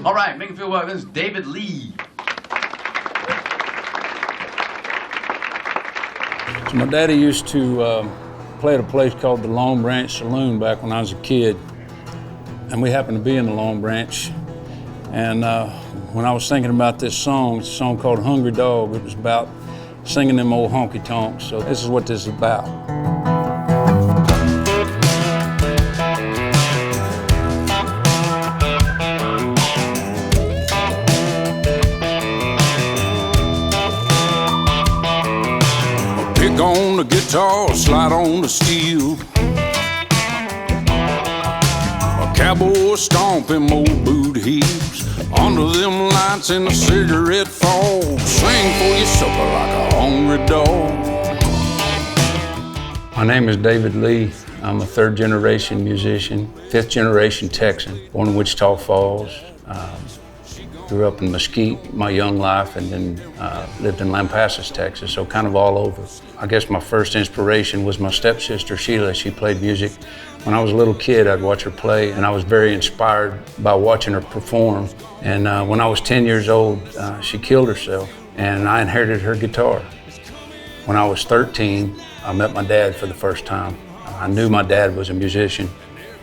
All right, make him feel welcome. This is David Lee. So my daddy used to play at a place called the Long Branch Saloon back when I was a kid. And we happened to be in the Long Branch. And when I was thinking about this song, it's a song called Hungry Dog. It was about singing them old honky tonks. So this is what this is about. Pick on the guitar, slide on the steel. A cowboy stomping old boot heels. Under them lights in a cigarette fog. Sing for your supper like a hungry dog. My name is David Lee. I'm a third generation musician, fifth generation Texan, born in Wichita Falls. Grew up in Mesquite my young life, and then lived in Lampasas, Texas, so kind of all over. I guess my first inspiration was my stepsister, Sheila. She played music. When I was a little kid, I'd watch her play, and I was very inspired by watching her perform. And when I was 10 years old, she killed herself, and I inherited her guitar. When I was 13, I met my dad for the first time. I knew my dad was a musician,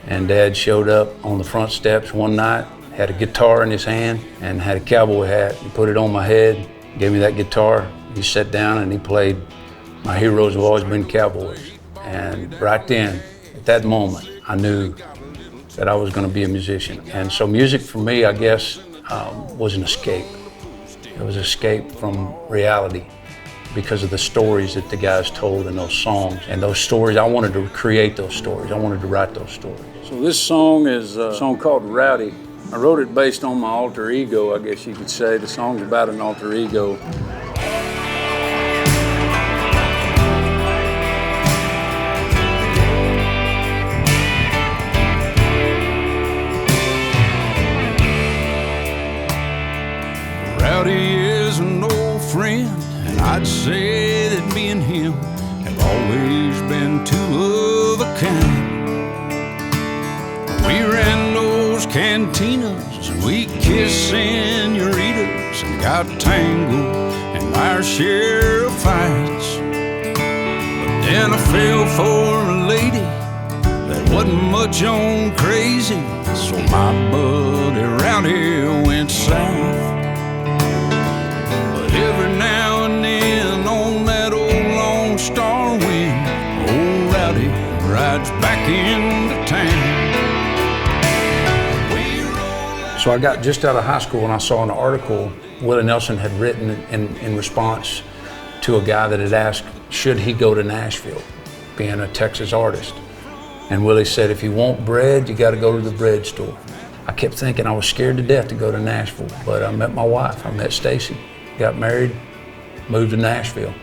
and Dad showed up on the front steps one night, had a guitar in his hand and had a cowboy hat. He put it on my head, gave me that guitar. He sat down and he played My Heroes Have Always Been Cowboys. And right then, at that moment, I knew that I was gonna be a musician. And so music for me, I guess, was an escape. It was an escape from reality because of the stories that the guys told in those songs. And those stories, I wanted to create those stories. I wanted to write those stories. So this song is a song called Rowdy. I wrote it based on my alter ego, I guess you could say. The song's about an alter ego. Rowdy is an old friend, and I'd say that me and him have always been two of a kind. We ran those cantinas, and we kissed senoritas, and got tangled in our share of fights. But then I fell for a lady that wasn't much on crazy, so my buddy Rowdy went south. But every now and then on that old Lone Star wind, old Rowdy rides back into town. So I got just out of high school and I saw an article Willie Nelson had written in response to a guy that had asked, should he go to Nashville, being a Texas artist? And Willie said, if you want bread, you got to go to the bread store. I kept thinking I was scared to death to go to Nashville, but I met my wife, I met Stacy, got married, moved to Nashville.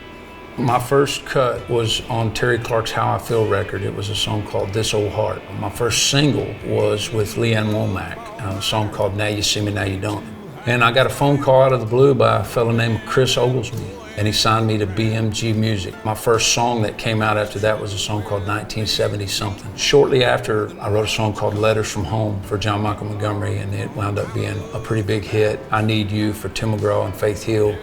My first cut was on Terry Clark's How I Feel record. It was a song called This Old Heart. My first single was with Leanne Womack, a song called Now You See Me, Now You Don't. And I got a phone call out of the blue by a fellow named Chris Oglesby, and he signed me to BMG Music. My first song that came out after that was a song called 1970 something. Shortly after, I wrote a song called Letters from Home for John Michael Montgomery, and it wound up being a pretty big hit. I Need You for Tim McGraw and Faith Hill,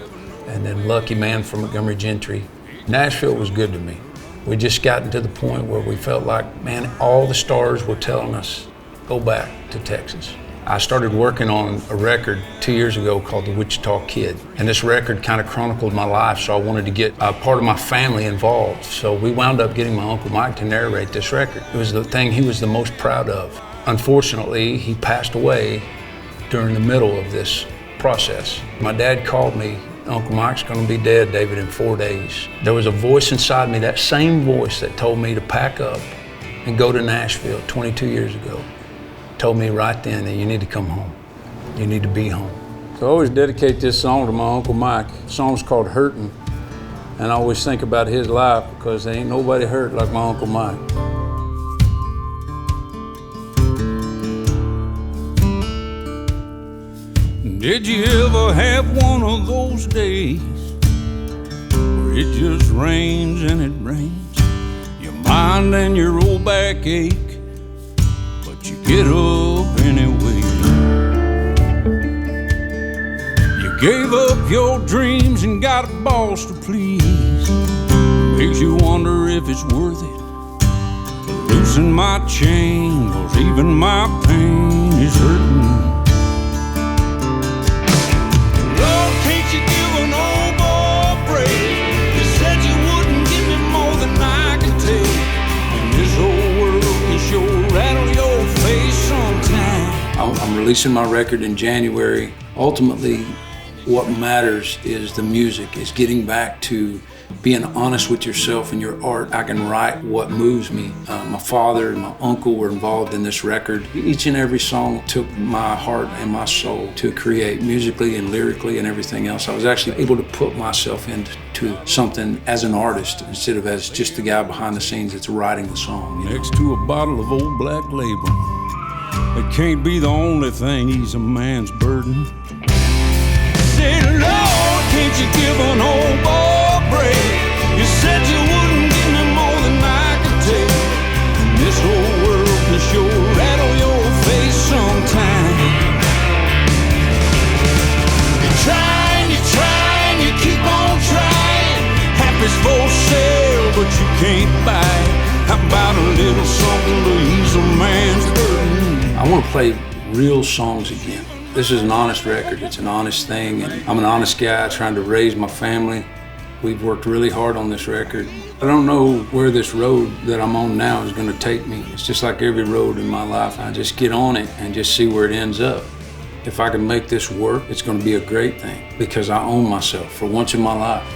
and then Lucky Man for Montgomery Gentry. Nashville was good to me. We just gotten to the point where we felt like, man, all the stars were telling us, go back to Texas. I started working on a record 2 years ago called The Wichita Kid. And this record kind of chronicled my life, so I wanted to get a part of my family involved. So we wound up getting my Uncle Mike to narrate this record. It was the thing he was the most proud of. Unfortunately, he passed away during the middle of this process. My dad called me, Uncle Mike's gonna be dead, David, in 4 days. There was a voice inside me, that same voice that told me to pack up and go to Nashville 22 years ago, told me right then that you need to come home. You need to be home. So I always dedicate this song to my Uncle Mike. The song's called Hurtin', and I always think about his life because there ain't nobody hurt like my Uncle Mike. Did you ever have one of those days where it just rains and it rains? Your mind and your old back ache, but you get up anyway. gave up your dreams and got a boss to please. Makes you wonder if it's worth it. Losing my chain, 'cause even my pain is hurting. Lord, can't you give an old boy a break? You said you wouldn't give me more than I could take. And this whole world can sure rattle your face sometime. I'm releasing my record in January. Ultimately, what matters is the music, is getting back to being honest with yourself and your art. I can write what moves me. My father and my uncle were involved in this record. Each and every song took my heart and my soul to create musically and lyrically and everything else. I was actually able to put myself into something as an artist instead of as just the guy behind the scenes that's writing the song. You know? Next to a bottle of old Black Label, it can't be the only thing ease a man's burden. Say, Lord, can't you give an old boy a break? You said you wouldn't give me more than I could take. And this whole world can sure rattle your face sometime. You're trying, you keep on trying. Happy's for sale, but you can't buy it. How about a little something to ease a man's burden? I want to play real songs again. This is an honest record, it's an honest thing, and I'm an honest guy trying to raise my family. We've worked really hard on this record. I don't know where this road that I'm on now is going to take me. It's just like every road in my life. I just get on it and just see where it ends up. If I can make this work, it's going to be a great thing because I own myself for once in my life.